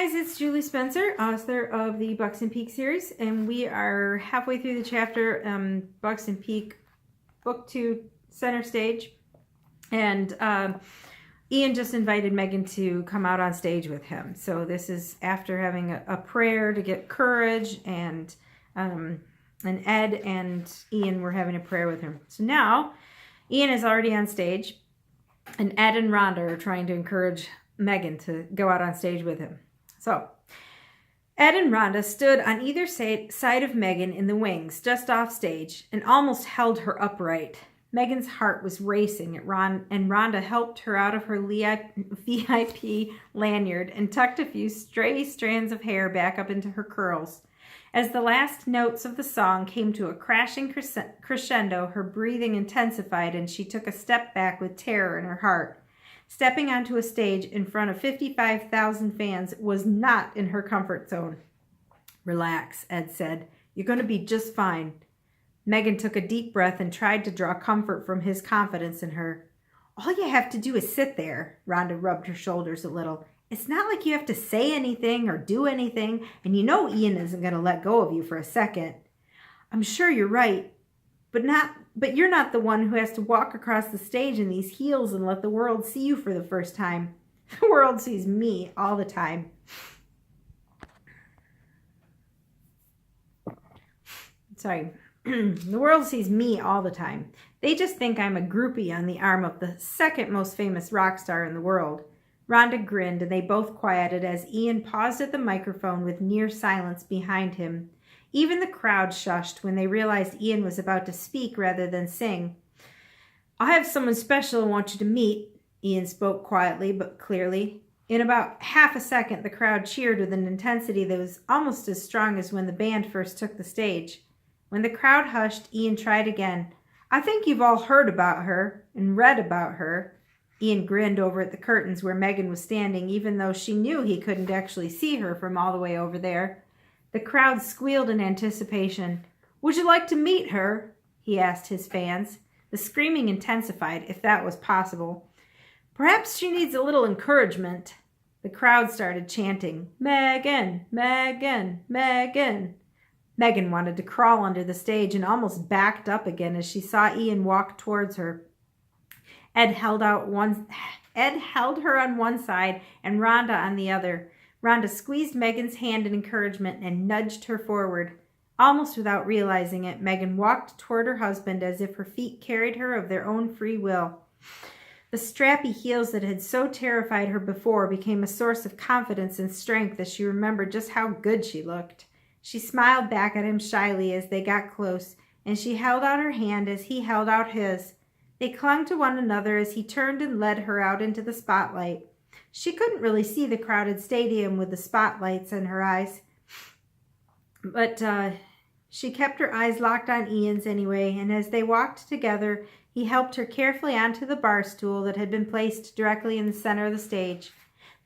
guys, it's Julie Spencer, author of the Buxton Peak series, and we are halfway through the chapter, Buxton Peak, Book 2, Center Stage, and Ian just invited Megan to come out on stage with him. So this is after having a prayer to get courage, and Ed and Ian were having a prayer with him. So now, Ian is already on stage, and Ed and Rhonda are trying to encourage Megan to go out on stage with him. So Ed and Rhonda stood on either side of Megan in the wings, just off stage, and almost held her upright. Megan's heart was racing and Rhonda helped her out of her VIP lanyard and tucked a few stray strands of hair back up into her curls. As the last notes of the song came to a crashing crescendo, her breathing intensified and she took a step back with terror in her heart. Stepping onto a stage in front of 55,000 fans was not in her comfort zone. "Relax," Ed said. "You're going to be just fine." Megan took a deep breath and tried to draw comfort from his confidence in her. "All you have to do is sit there." Rhonda rubbed her shoulders a little. "It's not like you have to say anything or do anything, and you know Ian isn't going to let go of you for a second." "I'm sure you're right, but you're not the one who has to walk across the stage in these heels and let the world see you for the first time. The world sees me all the time." Sorry. "The world sees me all the time. They just think I'm a groupie on the arm of the second most famous rock star in the world." Rhonda grinned, and they both quieted as Ian paused at the microphone with near silence behind him. Even the crowd shushed when they realized Ian was about to speak rather than sing. "I have someone special I want you to meet," Ian spoke quietly but clearly. In about half a second, the crowd cheered with an intensity that was almost as strong as when the band first took the stage. When the crowd hushed, Ian tried again. "I think you've all heard about her and read about her." Ian grinned over at the curtains where Megan was standing, even though she knew he couldn't actually see her from all the way over there. The crowd squealed in anticipation. "Would you like to meet her?" he asked his fans. The screaming intensified, if that was possible. "Perhaps she needs a little encouragement." The crowd started chanting, "Megan, Megan, Megan." Megan wanted to crawl under the stage and almost backed up again as she saw Ian walk towards her. Ed held her on one side and Rhonda on the other. Rhonda squeezed Megan's hand in encouragement and nudged her forward. Almost without realizing it, Megan walked toward her husband as if her feet carried her of their own free will. The strappy heels that had so terrified her before became a source of confidence and strength as she remembered just how good she looked. She smiled back at him shyly as they got close, and she held out her hand as he held out his. They clung to one another as he turned and led her out into the spotlight. She couldn't really see the crowded stadium with the spotlights in her eyes, but she kept her eyes locked on Ian's anyway, and as they walked together, he helped her carefully onto the bar stool that had been placed directly in the center of the stage.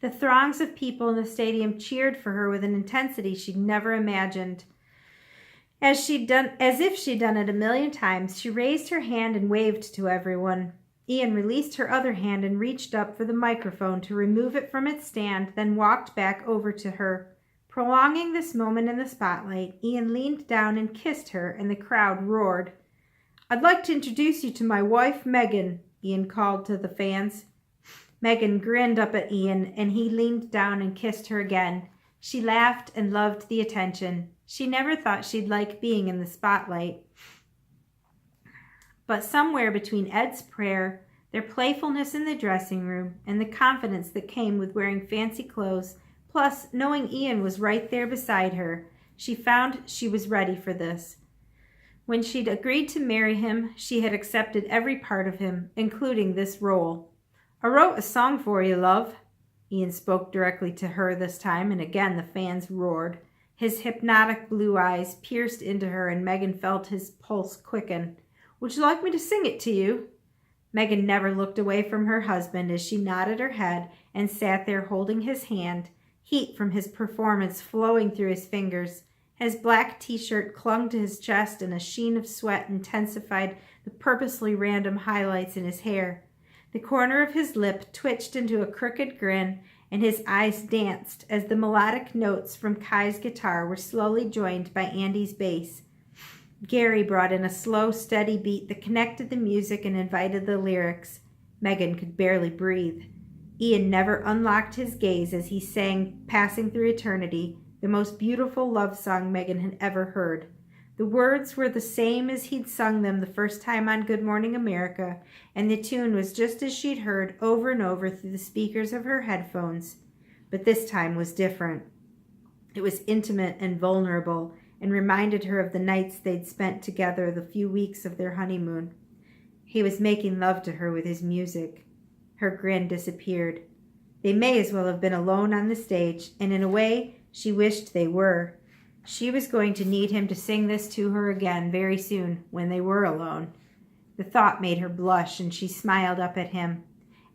The throngs of people in the stadium cheered for her with an intensity she'd never imagined. As if she'd done it a million times, she raised her hand and waved to everyone. Ian released her other hand and reached up for the microphone to remove it from its stand, then walked back over to her. Prolonging this moment in the spotlight, Ian leaned down and kissed her, and the crowd roared. "I'd like to introduce you to my wife, Megan," Ian called to the fans. Megan grinned up at Ian, and he leaned down and kissed her again. She laughed and loved the attention. She never thought she'd like being in the spotlight. But somewhere between Ed's prayer, their playfulness in the dressing room, and the confidence that came with wearing fancy clothes, plus knowing Ian was right there beside her, she found she was ready for this. When she'd agreed to marry him, she had accepted every part of him, including this role. "I wrote a song for you, love." Ian spoke directly to her this time, and again the fans roared. His hypnotic blue eyes pierced into her, and Megan felt his pulse quicken. "Would you like me to sing it to you?" Megan never looked away from her husband as she nodded her head and sat there holding his hand, heat from his performance flowing through his fingers. His black t-shirt clung to his chest, and a sheen of sweat intensified the purposely random highlights in his hair. The corner of his lip twitched into a crooked grin, and his eyes danced as the melodic notes from Kai's guitar were slowly joined by Andy's bass. Gary brought in a slow, steady beat that connected the music and invited the lyrics. Megan could barely breathe. Ian never unlocked his gaze as he sang Passing Through Eternity, the most beautiful love song Megan had ever heard. The words were the same as he'd sung them the first time on Good Morning America, and the tune was just as she'd heard over and over through the speakers of her headphones. But this time was different. It was intimate and vulnerable, and reminded her of the nights they'd spent together the few weeks of their honeymoon. He was making love to her with his music. Her grin disappeared. They may as well have been alone on the stage, and in a way, she wished they were. She was going to need him to sing this to her again very soon, when they were alone. The thought made her blush, and she smiled up at him.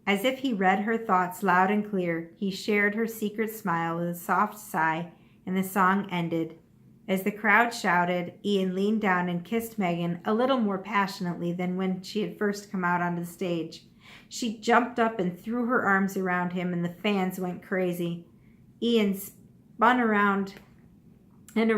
As if he read her thoughts loud and clear, he shared her secret smile with a soft sigh, and the song ended. As the crowd shouted, Ian leaned down and kissed Megan a little more passionately than when she had first come out onto the stage. She jumped up and threw her arms around him, and the fans went crazy. Ian spun around and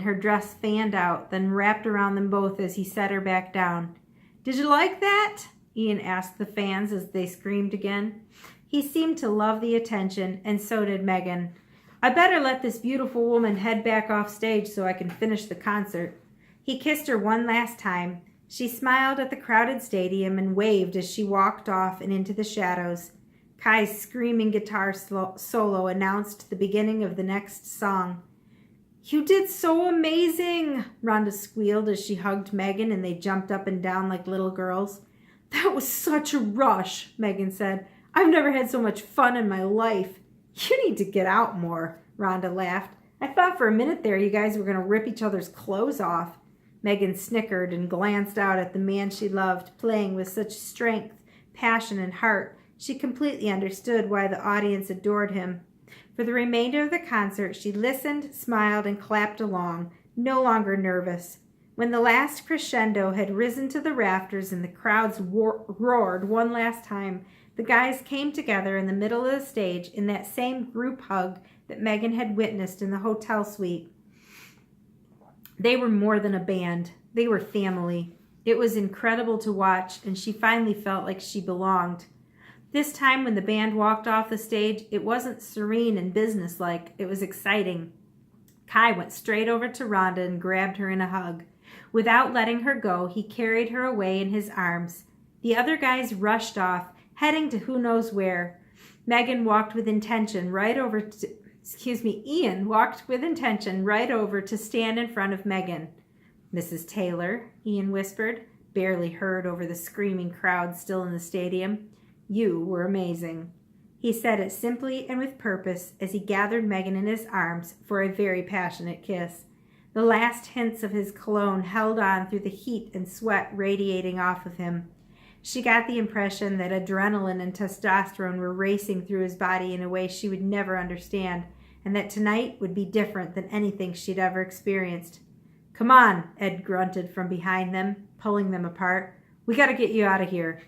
her dress fanned out, then wrapped around them both as he set her back down. "Did you like that?" Ian asked the fans as they screamed again. He seemed to love the attention, and so did Megan. "I better let this beautiful woman head back off stage so I can finish the concert." He kissed her one last time. She smiled at the crowded stadium and waved as she walked off and into the shadows. Kai's screaming guitar solo announced the beginning of the next song. "You did so amazing," Rhonda squealed as she hugged Megan and they jumped up and down like little girls. "That was such a rush," Megan said. "I've never had so much fun in my life." "You need to get out more," Rhonda laughed. "I thought for a minute there you guys were going to rip each other's clothes off." Megan snickered and glanced out at the man she loved, playing with such strength, passion, and heart. She completely understood why the audience adored him. For the remainder of the concert, she listened, smiled, and clapped along, no longer nervous. When the last crescendo had risen to the rafters and the crowds roared one last time, the guys came together in the middle of the stage in that same group hug that Megan had witnessed in the hotel suite. They were more than a band. They were family. It was incredible to watch, and she finally felt like she belonged. This time when the band walked off the stage, it wasn't serene and businesslike. It was exciting. Kai went straight over to Rhonda and grabbed her in a hug. Without letting her go, he carried her away in his arms. The other guys rushed off, heading to who knows where. Ian walked with intention right over to stand in front of Megan. "Mrs. Taylor," Ian whispered, barely heard over the screaming crowd still in the stadium. "You were amazing." He said it simply and with purpose as he gathered Megan in his arms for a very passionate kiss. The last hints of his cologne held on through the heat and sweat radiating off of him. She got the impression that adrenaline and testosterone were racing through his body in a way she would never understand, and that tonight would be different than anything she'd ever experienced. "Come on," Ed grunted from behind them, pulling them apart. "We got to get you out of here."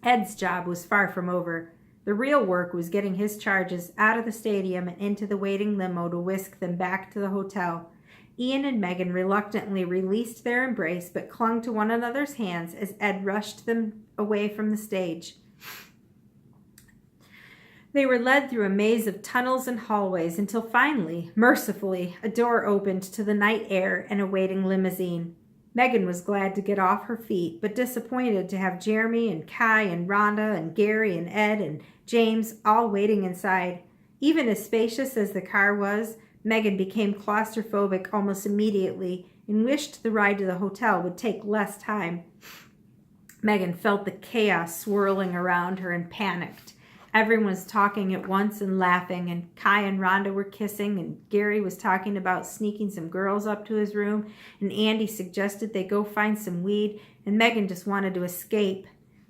Ed's job was far from over. The real work was getting his charges out of the stadium and into the waiting limo to whisk them back to the hotel. Ian and Megan reluctantly released their embrace but clung to one another's hands as Ed rushed them away from the stage. They were led through a maze of tunnels and hallways until finally, mercifully, a door opened to the night air and a waiting limousine. Megan was glad to get off her feet, but disappointed to have Jeremy and Kai and Rhonda and Gary and Ed and James all waiting inside. Even as spacious as the car was, Megan became claustrophobic almost immediately and wished the ride to the hotel would take less time. Megan felt the chaos swirling around her and panicked. Everyone was talking at once and laughing, and Kai and Rhonda were kissing, and Gary was talking about sneaking some girls up to his room, and Andy suggested they go find some weed, and Megan just wanted to escape.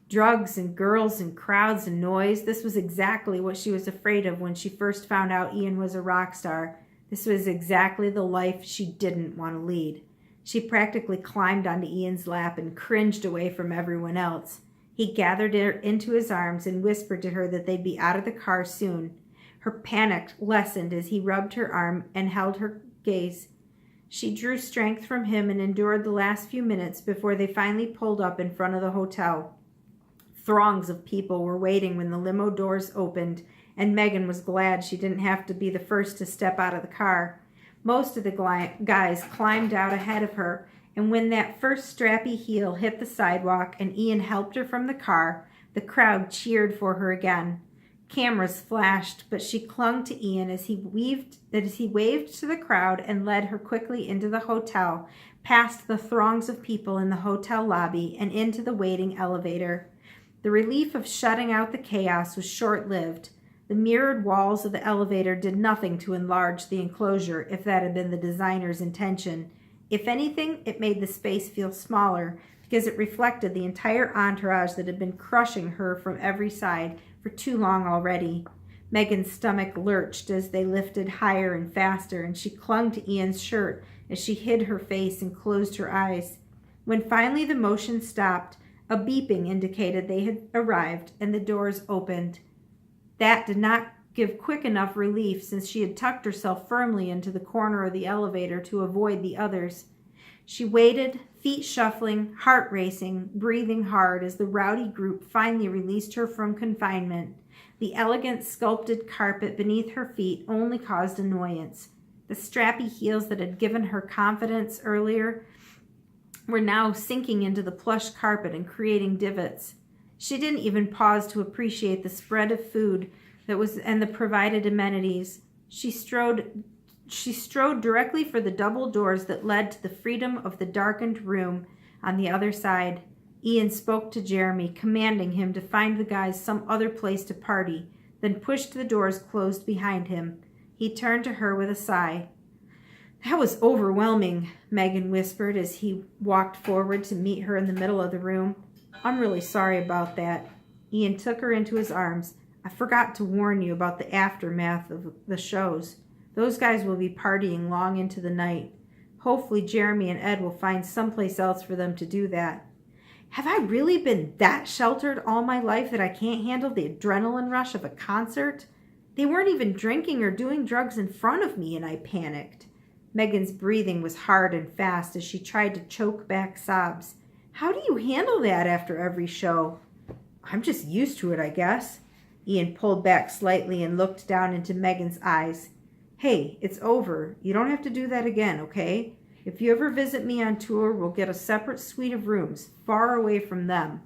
Drugs and girls and crowds and noise, this was exactly what she was afraid of when she first found out Ian was a rock star. This was exactly the life she didn't want to lead. She practically climbed onto Ian's lap and cringed away from everyone else. He gathered her into his arms and whispered to her that they'd be out of the car soon. Her panic lessened as he rubbed her arm and held her gaze. She drew strength from him and endured the last few minutes before they finally pulled up in front of the hotel. Throngs of people were waiting when the limo doors opened, and Megan was glad she didn't have to be the first to step out of the car. Most of the guys climbed out ahead of her, and when that first strappy heel hit the sidewalk and Ian helped her from the car, the crowd cheered for her again. Cameras flashed, but she clung to Ian as he waved to the crowd and led her quickly into the hotel, past the throngs of people in the hotel lobby and into the waiting elevator. The relief of shutting out the chaos was short-lived. The mirrored walls of the elevator did nothing to enlarge the enclosure, if that had been the designer's intention. If anything, it made the space feel smaller because it reflected the entire entourage that had been crushing her from every side for too long already. Megan's stomach lurched as they lifted higher and faster, and she clung to Ian's shirt as she hid her face and closed her eyes. When finally the motion stopped, a beeping indicated they had arrived, and the doors opened. That did not give quick enough relief since she had tucked herself firmly into the corner of the elevator to avoid the others. She waited, feet shuffling, heart racing, breathing hard as the rowdy group finally released her from confinement. The elegant sculpted carpet beneath her feet only caused annoyance. The strappy heels that had given her confidence earlier were now sinking into the plush carpet and creating divots. She didn't even pause to appreciate the spread of food that was and the provided amenities. She strode directly for the double doors that led to the freedom of the darkened room on the other side. Ian spoke to Jeremy, commanding him to find the guys some other place to party, then pushed the doors closed behind him. He turned to her with a sigh. "That was overwhelming," Megan whispered as he walked forward to meet her in the middle of the room. "I'm really sorry about that." Ian took her into his arms. "I forgot to warn you about the aftermath of the shows. Those guys will be partying long into the night. Hopefully Jeremy and Ed will find someplace else for them to do that." Have I really been that sheltered all my life that I can't handle the adrenaline rush of a concert? They weren't even drinking or doing drugs in front of me, and I panicked. Megan's breathing was hard and fast as she tried to choke back sobs. "How do you handle that after every show?" "I'm just used to it, I guess." Ian pulled back slightly and looked down into Megan's eyes. "Hey, it's over. You don't have to do that again, okay? If you ever visit me on tour, we'll get a separate suite of rooms, far away from them."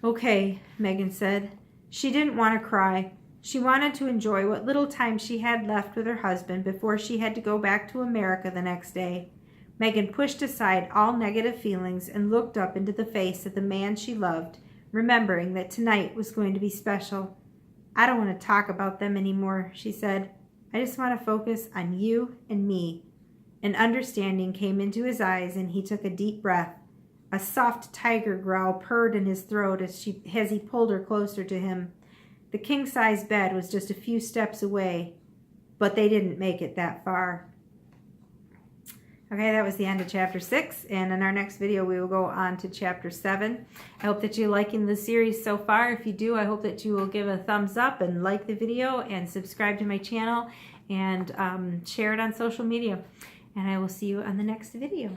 "Okay," Megan said. She didn't want to cry. She wanted to enjoy what little time she had left with her husband before she had to go back to America the next day. Megan pushed aside all negative feelings and looked up into the face of the man she loved, remembering that tonight was going to be special. "I don't want to talk about them anymore," she said. "I just want to focus on you and me." An understanding came into his eyes, and he took a deep breath. A soft tiger growl purred in his throat as he pulled her closer to him. The king-size bed was just a few steps away, but they didn't make it that far. Okay, that was the end of Chapter 6, and in our next video we will go on to Chapter 7. I hope that you're liking the series so far. If you do, I hope that you will give a thumbs up and like the video and subscribe to my channel and share it on social media. And I will see you on the next video.